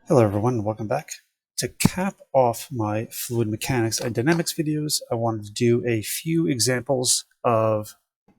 Hello everyone, welcome back. To cap off my fluid mechanics and dynamics videos, I wanted to do a few examples of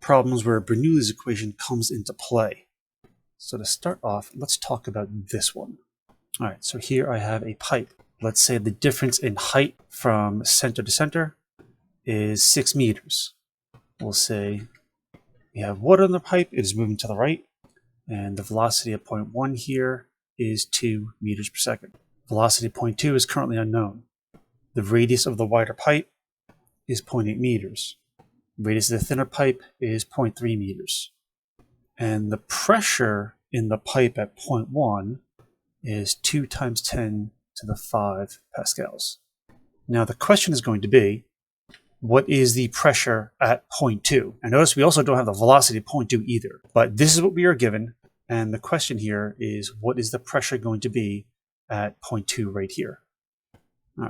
problems where Bernoulli's equation comes into play. So to start off, let's talk about this one. All right, so here I have a pipe. Let's say the difference in height from center to center is 6 meters. We'll say we have water in the pipe, it is moving to the right, and the velocity at point 1 here is 2 meters per second. Velocity at point 2 is currently unknown. The radius of the wider pipe is 0.8 meters. Radius of the thinner pipe is 0.3 meters. And the pressure in the pipe at point 1 is 2 times 10 to the 5 pascals. Now the question is going to be, what is the pressure at point 2? And notice we also don't have the velocity at point 2 either, but this is what we are given. And the question here is, what is the pressure going to be at point 2 right here?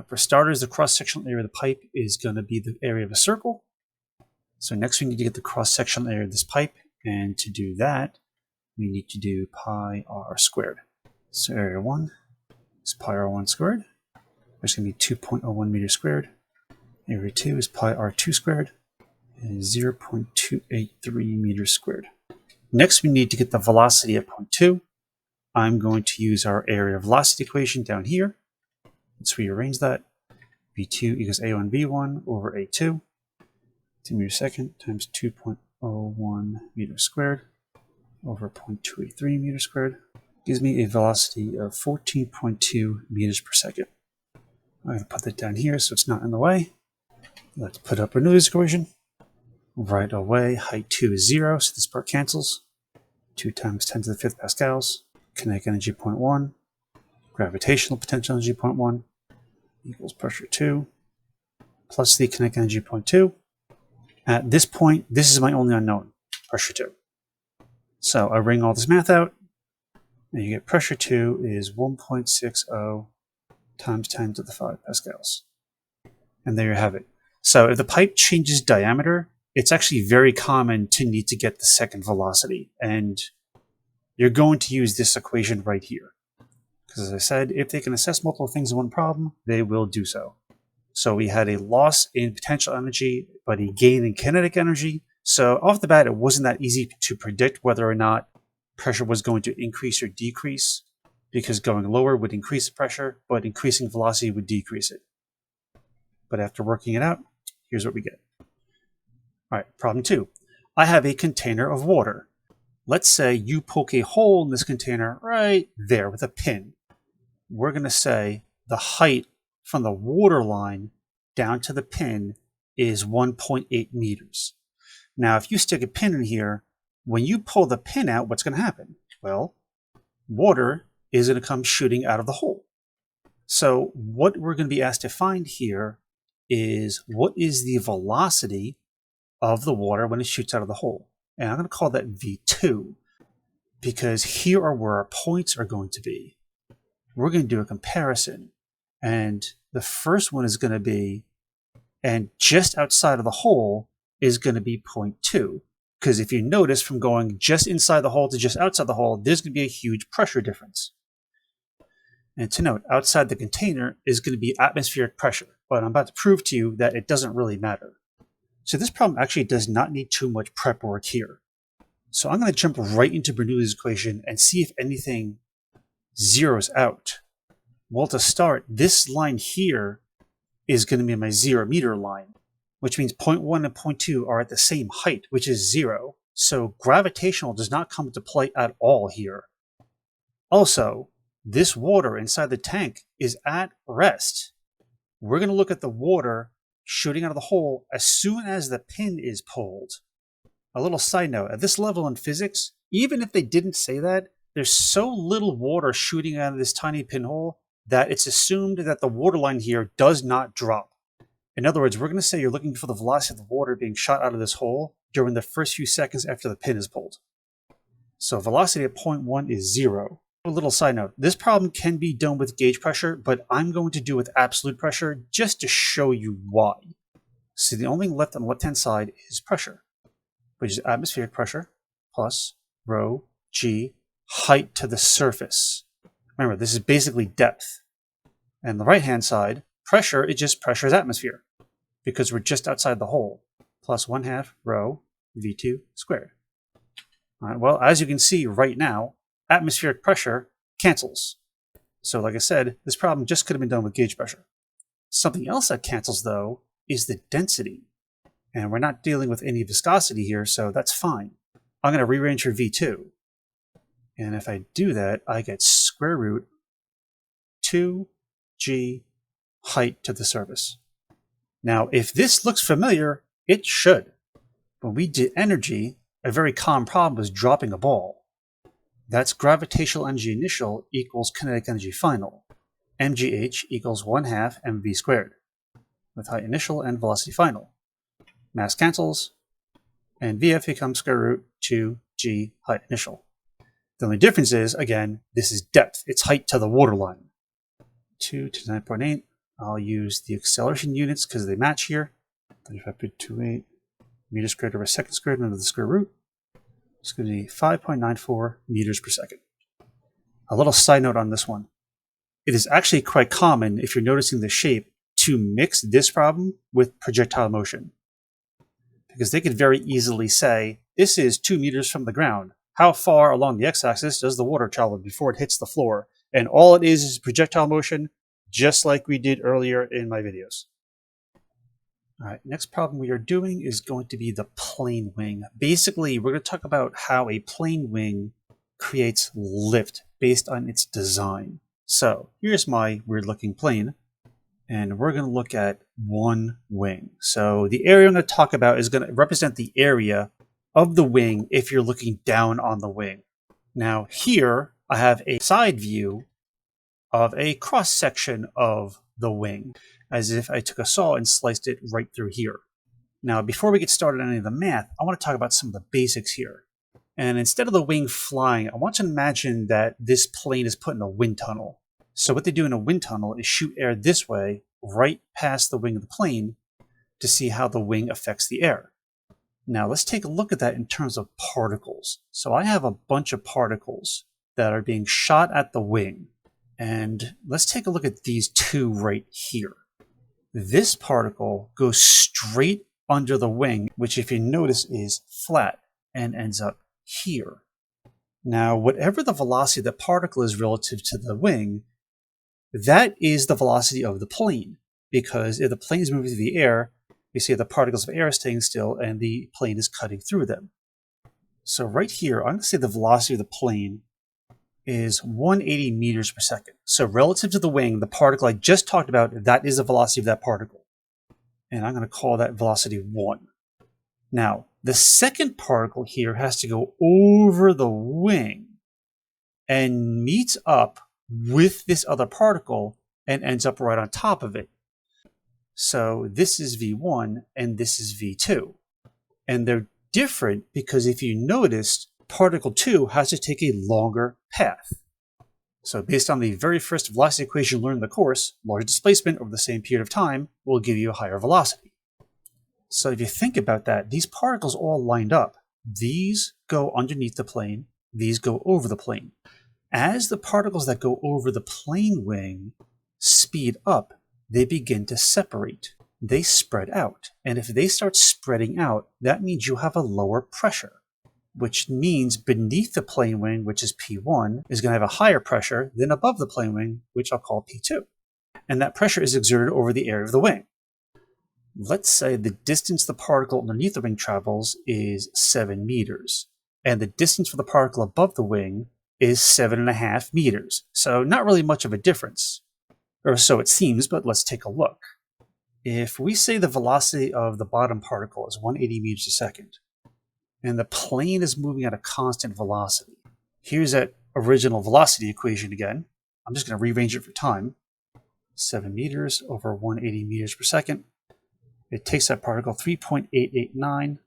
For starters, the cross-sectional area of the pipe is going to be the area of a circle. So next we need to get the cross-sectional area of this pipe. And to do that, we need to do pi r squared. So area 1 is pi r1 squared. There's going to be 2.01 meters squared. Area 2 is pi r2 squared. And 0.283 meters squared. Next, we need to get the velocity at point 2. I'm going to use our area velocity equation down here. Let's rearrange that. V2 equals A1 V1 over A2. 2 meters per second times 2.01 meters squared over 0.283 meters squared gives me a velocity of 14.2 meters per second. I'm going to put that down here so it's not in the way. Let's put up Bernoulli's equation. Right away, height 2 is 0, so this part cancels. 2 times 10 to the 5th pascals. Kinetic energy 0.1. Gravitational potential energy 0.1 equals pressure 2 plus the kinetic energy 0.2. At this point, this is my only unknown, pressure 2. So I wring all this math out, and you get pressure 2 is 1.60 times 10 to the 5 pascals. And there you have it. So if the pipe changes diameter, it's actually very common to need to get the second velocity. And you're going to use this equation right here. Because as I said, if they can assess multiple things in one problem, they will do so. So we had a loss in potential energy, but a gain in kinetic energy. So off the bat, it wasn't that easy to predict whether or not pressure was going to increase or decrease, because going lower would increase the pressure, but increasing velocity would decrease it. But after working it out, here's what we get. All right, problem 2. I have a container of water. Let's say you poke a hole in this container right there with a pin. We're going to say the height from the water line down to the pin is 1.8 meters. Now, if you stick a pin in here, when you pull the pin out, what's going to happen? Well, water is going to come shooting out of the hole. So what we're going to be asked to find here is, what is the velocity of the water when it shoots out of the hole? And I'm going to call that V2, because here are where our points are going to be. We're going to do a comparison, and the first one is going to be, and just outside of the hole is going to be 0.2, because if you notice, from going just inside the hole to just outside the hole, there's going to be a huge pressure difference. And to note, outside the container is going to be atmospheric pressure, but I'm about to prove to you that it doesn't really matter. So this problem actually does not need too much prep work here. So I'm going to jump right into Bernoulli's equation and see if anything zeroes out. Well, to start, this line here is going to be my 0 meter line, which means 0.1 and 0.2 are at the same height, which is 0. So gravitational does not come into play at all here. Also, this water inside the tank is at rest. We're going to look at the water shooting out of the hole as soon as the pin is pulled. A little side note, at this level in physics, even if they didn't say that, there's so little water shooting out of this tiny pinhole that it's assumed that the water line here does not drop. In other words, we're going to say you're looking for the velocity of the water being shot out of this hole during the first few seconds after the pin is pulled. So velocity at point 1 is 0. A little side note, this problem can be done with gauge pressure, but I'm going to do it with absolute pressure just to show you why. So the only thing left on the left-hand side is pressure, which is atmospheric pressure plus rho g height to the surface. Remember, this is basically depth. And the right-hand side, pressure is just pressure's atmosphere, because we're just outside the hole, plus 1/2 rho V2 squared. All right, well, as you can see right now, atmospheric pressure cancels. So like I said, this problem just could have been done with gauge pressure. Something else that cancels, though, is the density. And we're not dealing with any viscosity here, so that's fine. I'm going to rearrange for V2. And if I do that, I get square root 2g height to the surface. Now, if this looks familiar, it should. When we did energy, a very common problem was dropping a ball. That's gravitational energy initial equals kinetic energy final. mgh equals 1/2 mv squared, with height initial and velocity final. Mass cancels, and vf becomes square root 2g height initial. The only difference is, again, this is depth. It's height to the waterline. 2 to 9.8. I'll use the acceleration units because they match here. 35.28 meters squared over second squared under the square root. It's going to be 5.94 meters per second. A little side note on this one. It is actually quite common, if you're noticing the shape, to mix this problem with projectile motion. Because they could very easily say, this is 2 meters from the ground. How far along the x-axis does the water travel before it hits the floor? And all it is projectile motion, just like we did earlier in my videos. All right, next problem we are doing is going to be the plane wing. Basically, we're going to talk about how a plane wing creates lift based on its design. So here's my weird looking plane, and we're going to look at one wing. So the area I'm going to talk about is going to represent the area of the wing if you're looking down on the wing. Now here I have a side view of a cross section of the wing, as if I took a saw and sliced it right through here. Now before we get started on any of the math, I want to talk about some of the basics here. And instead of the wing flying, I want to imagine that this plane is put in a wind tunnel. So what they do in a wind tunnel is shoot air this way, right past the wing of the plane, to see how the wing affects the air. Now let's take a look at that in terms of particles. So I have a bunch of particles that are being shot at the wing. And let's take a look at these two right here. This particle goes straight under the wing, which if you notice is flat and ends up here. Now, whatever the velocity of the particle is relative to the wing, that is the velocity of the plane. Because if the plane is moving through the air, we see the particles of air staying still and the plane is cutting through them. So right here, I'm going to say the velocity of the plane is 180 meters per second. So relative to the wing, the particle I just talked about, that is the velocity of that particle. And I'm going to call that velocity 1. Now, the second particle here has to go over the wing and meets up with this other particle and ends up right on top of it. So this is V1 and this is V2. And they're different because if you noticed, particle 2 has to take a longer path. So based on the very first velocity equation learned in the course, large displacement over the same period of time will give you a higher velocity. So if you think about that, these particles all lined up. These go underneath the plane, these go over the plane. As the particles that go over the plane wing speed up, they begin to separate. They spread out. And if they start spreading out, that means you have a lower pressure, which means beneath the plane wing, which is P1, is going to have a higher pressure than above the plane wing, which I'll call P2. And that pressure is exerted over the area of the wing. Let's say the distance the particle underneath the wing travels is 7 meters, and the distance for the particle above the wing is 7.5 meters. So not really much of a difference. Or so it seems, but let's take a look. If we say the velocity of the bottom particle is 180 meters a second, and the plane is moving at a constant velocity, here's that original velocity equation again. I'm just going to rearrange it for time. 7 meters over 180 meters per second. It takes that particle 3.889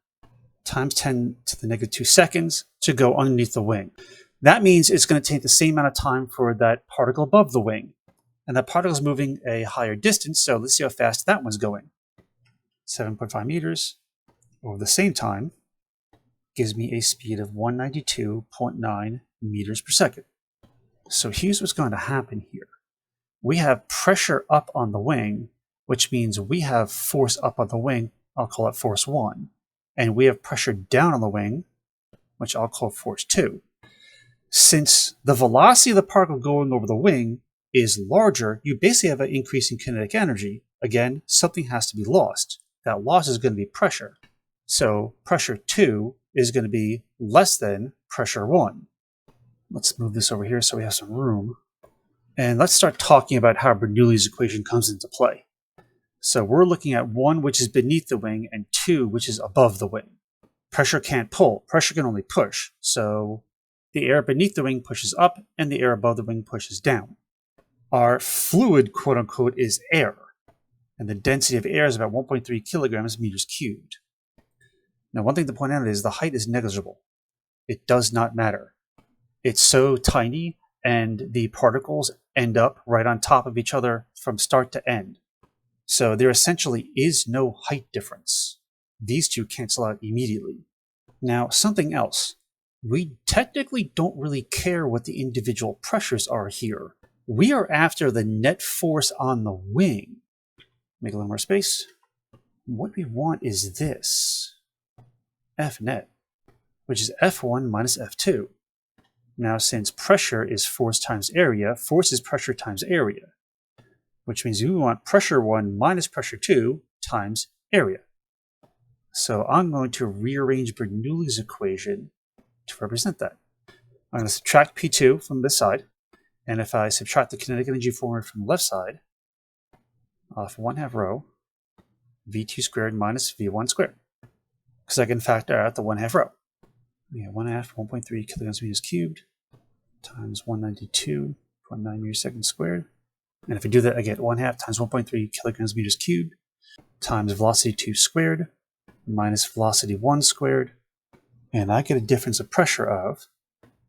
times 10 to the negative 2 seconds to go underneath the wing. That means it's going to take the same amount of time for that particle above the wing. And that particle is moving a higher distance, so let's see how fast that one's going. 7.5 meters over the same time gives me a speed of 192.9 meters per second. So here's what's going to happen here. We have pressure up on the wing, which means we have force up on the wing. I'll call it force 1. And we have pressure down on the wing, which I'll call force 2. Since the velocity of the particle going over the wing is larger, you basically have an increase in kinetic energy. Again, something has to be lost. That loss is going to be pressure. So pressure 2 is going to be less than pressure 1. Let's move this over here so we have some room. And let's start talking about how Bernoulli's equation comes into play. So we're looking at 1, which is beneath the wing, and 2, which is above the wing. Pressure can't pull. Pressure can only push. So the air beneath the wing pushes up, and the air above the wing pushes down. Our fluid, quote unquote, is air. And the density of air is about 1.3 kilograms meters cubed. Now, one thing to point out is the height is negligible. It does not matter. It's so tiny, and the particles end up right on top of each other from start to end. So there essentially is no height difference. These two cancel out immediately. Now, something else. We technically don't really care what the individual pressures are here. We are after the net force on the wing. Make a little more space. What we want is this. F net, which is F1 minus F2. Now, since pressure is force times area, force is pressure times area, which means we want pressure 1 minus pressure 2 times area. So I'm going to rearrange Bernoulli's equation to represent that. I'm going to subtract P2 from this side, and if I subtract the kinetic energy formula from the left side, I'll have 1/2 rho V2 squared minus V1 squared, because I can factor out the 1/2 rho. We have 1/2, 1.3 kilograms meters cubed times 192.9 meters second squared. And if I do that, I get 1/2 times 1.3 kilograms meters cubed times velocity 2 squared minus velocity 1 squared. And I get a difference of pressure of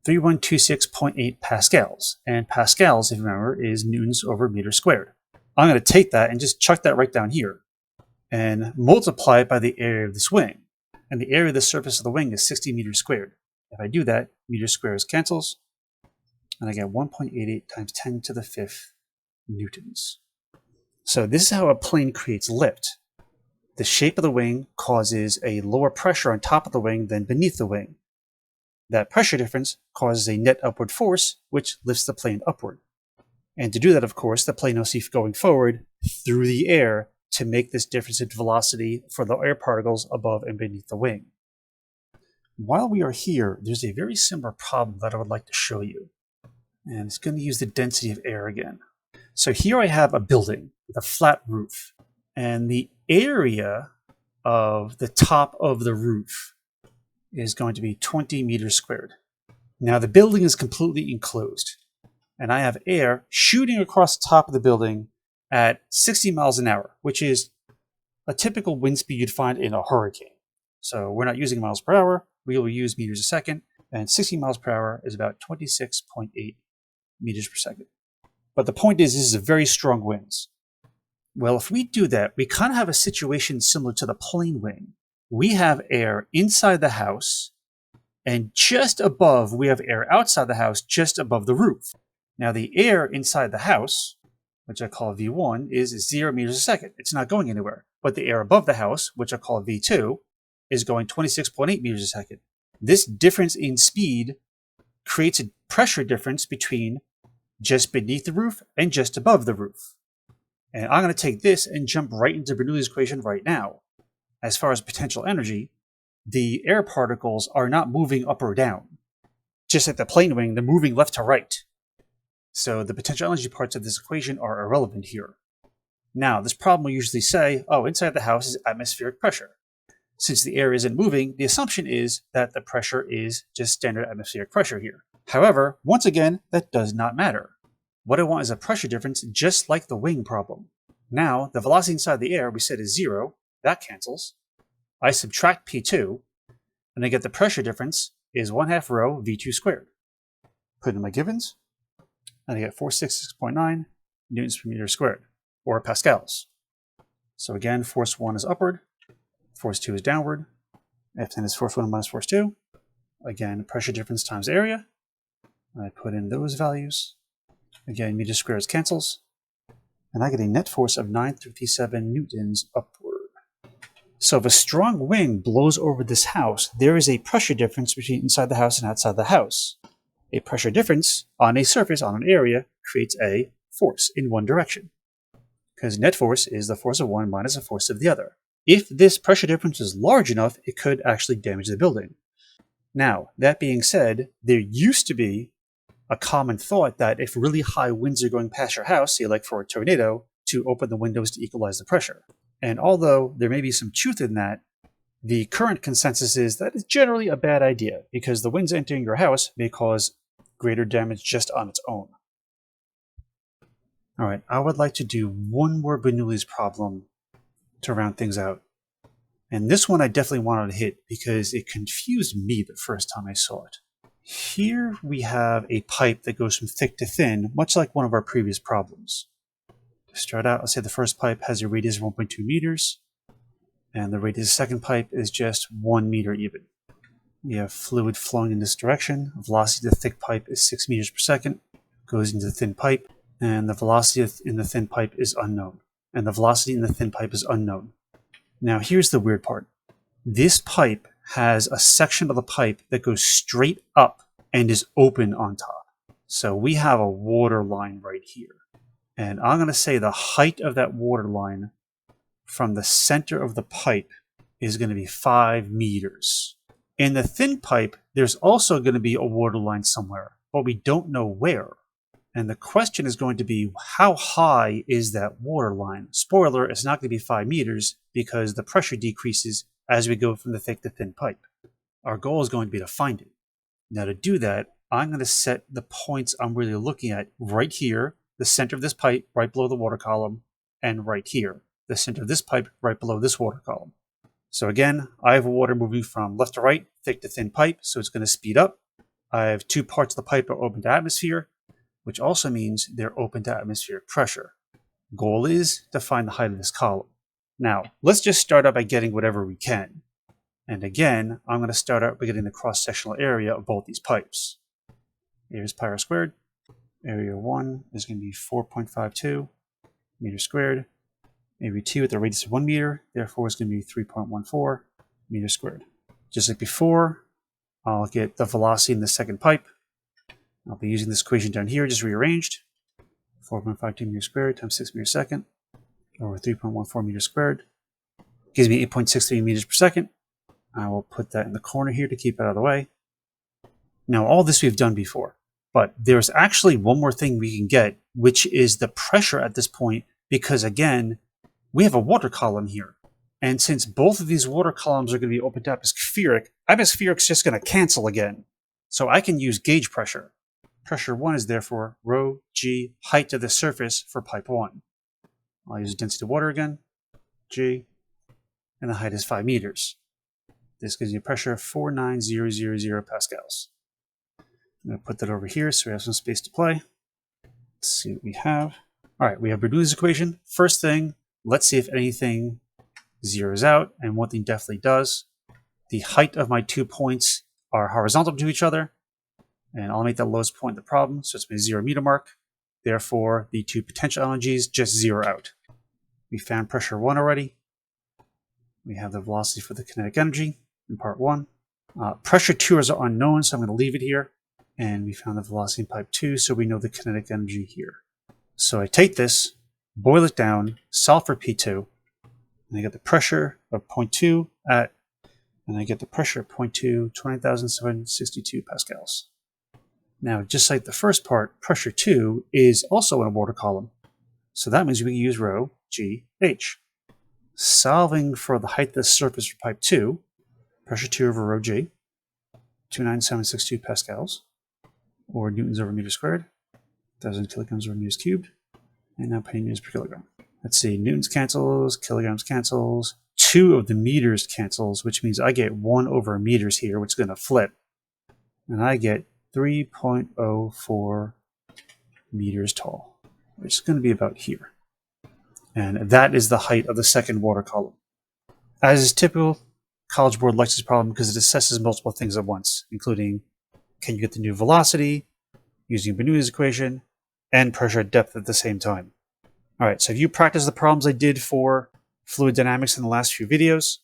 3126.8 pascals. And pascals, if you remember, is newtons over meter squared. I'm going to take that and just chuck that right down here and multiply it by the area of this wing. And the area of the surface of the wing is 60 meters squared. If I do that, meters squared cancels, and I get 1.88 times 10 to the 5th newtons. So this is how a plane creates lift. The shape of the wing causes a lower pressure on top of the wing than beneath the wing. That pressure difference causes a net upward force, which lifts the plane upward. And to do that, of course, the plane must be going forward through the air to make this difference in velocity for the air particles above and beneath the wing. While we are here, there's a very similar problem that I would like to show you. And it's going to use the density of air again. So here I have a building with a flat roof. And the area of the top of the roof is going to be 20 meters squared. Now the building is completely enclosed. And I have air shooting across the top of the building at 60 miles an hour, which is a typical wind speed you'd find in a hurricane. So we're not using miles per hour, we will use meters a second, and 60 miles per hour is about 26.8 meters per second. But the point is, this is a very strong winds. Well, if we do that, we kind of have a situation similar to the plane wing. We have air inside the house, and just above, we have air outside the house, just above the roof. Now the air inside the house, which I call V1, is 0 meters a second. It's not going anywhere. But the air above the house, which I call V2, is going 26.8 meters a second. This difference in speed creates a pressure difference between just beneath the roof and just above the roof. And I'm going to take this and jump right into Bernoulli's equation right now. As far as potential energy, the air particles are not moving up or down. Just like the plane wing, they're moving left to right. So the potential energy parts of this equation are irrelevant here. Now, this problem will usually say, oh, inside the house is atmospheric pressure. Since the air isn't moving, the assumption is that the pressure is just standard atmospheric pressure here. However, once again, that does not matter. What I want is a pressure difference just like the wing problem. Now, the velocity inside the air we said is 0. That cancels. I subtract P2, and I get the pressure difference is 1/2 rho V2 squared. Put in my givens, and I get 466.9 newtons per meter squared, or pascals. So again, force 1 is upward, force 2 is downward, F10 is force 1 minus force 2. Again, pressure difference times area. I put in those values. Again, meters squares cancels. And I get a net force of 957 newtons upward. So if a strong wind blows over this house, there is a pressure difference between inside the house and outside the house. A pressure difference on a surface, on an area, creates a force in one direction. Because net force is the force of one minus the force of the other. If this pressure difference is large enough, it could actually damage the building. Now, that being said, there used to be a common thought that if really high winds are going past your house, say like for a tornado, to open the windows to equalize the pressure. And although there may be some truth in that, the current consensus is that it's generally a bad idea because the winds entering your house may cause greater damage just on its own. All right, I would like to do one more Bernoulli's problem to round things out. And this one I definitely wanted to hit because it confused me the first time I saw it. Here we have a pipe that goes from thick to thin, much like one of our previous problems. To start out, let's say the first pipe has a radius of 1.2 meters, and the radius of the second pipe is just 1 meter even. We have fluid flowing in this direction. The velocity of the thick pipe is 6 meters per second, goes into the thin pipe, and the velocity in the thin pipe is unknown. And the velocity in the thin pipe is unknown. Now here's the weird part. This pipe has a section of the pipe that goes straight up and is open on top. So we have a water line right here. And I'm going to say the height of that water line from the center of the pipe is going to be 5 meters. In the thin pipe, there's also going to be a water line somewhere, but we don't know where. And the question is going to be, how high is that water line? Spoiler, it's not going to be 5 meters because the pressure decreases as we go from the thick to thin pipe. Our goal is going to be to find it. Now to do that, I'm going to set the points I'm really looking at right here, the center of this pipe right below the water column, and right here, the center of this pipe right below this water column. So again, I have water moving from left to right, thick to thin pipe, so it's going to speed up. I have 2 parts of the pipe that are open to atmosphere, which also means they're open to atmospheric pressure. Goal is to find the height of this column. Now, let's just start out by getting whatever we can. And again, I'm going to start out by getting the cross-sectional area of both these pipes. Here's pi r squared. Area 1 is going to be 4.52 meters squared. Area 2 at the radius of 1 meter, therefore is going to be 3.14 meters squared. Just like before, I'll get the velocity in the second pipe. I'll be using this equation down here, just rearranged. 4.52 meters squared times 6 meters per second, over 3.14 meters squared. Gives me 8.63 meters per second. I will put that in the corner here to keep it out of the way. Now, all this we've done before, but there's actually one more thing we can get, which is the pressure at this point, because again, we have a water column here. And since both of these water columns are going to be open to atmospheric, atmospheric's just going to cancel again. So I can use gauge pressure. Pressure 1 is therefore rho g height of the surface for pipe 1. I'll use density of water again, g, and the height is 5 meters. This gives you a pressure of 49000 pascals. I'm going to put that over here so we have some space to play. Let's see what we have. All right, we have Bernoulli's equation. First thing, let's see if anything zeroes out, and one thing definitely does. The height of my 2 points are horizontal to each other, and I'll make that lowest point in the problem, so it's my 0 meter mark. Therefore, the 2 potential energies just zero out. We found pressure 1 already. We have the velocity for the kinetic energy in part 1. Pressure 2 is unknown, so I'm going to leave it here. And we found the velocity in pipe 2, so we know the kinetic energy here. So I take this, boil it down, solve for P2, and I get the pressure of 0.2 at, and I get the pressure of 0.2, 20,762 pascals. Now, just like the first part, pressure 2 is also in a water column. So that means we can use rho g h. Solving for the height of the surface for pipe 2, pressure 2 over rho g, 29762 pascals, or newtons over meters squared, 1,000 kilograms over meters cubed, and now penny meters per kilogram. Let's see, newtons cancels, kilograms cancels, 2 of the meters cancels, which means I get 1 over meters here, which is going to flip, and I get 3.04 meters tall, which is going to be about here. And that is the height of the second water column. As is typical, College Board likes this problem because it assesses multiple things at once, including can you get the new velocity, using Bernoulli's equation and pressure at depth at the same time. All right, so if you practice the problems I did for fluid dynamics in the last few videos,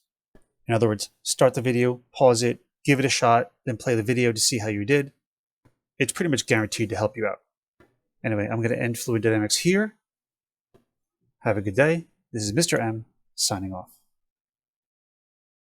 in other words, start the video, pause it, give it a shot, then play the video to see how you did, it's pretty much guaranteed to help you out. Anyway, I'm going to end fluid dynamics here. Have a good day. This is Mr. M signing off.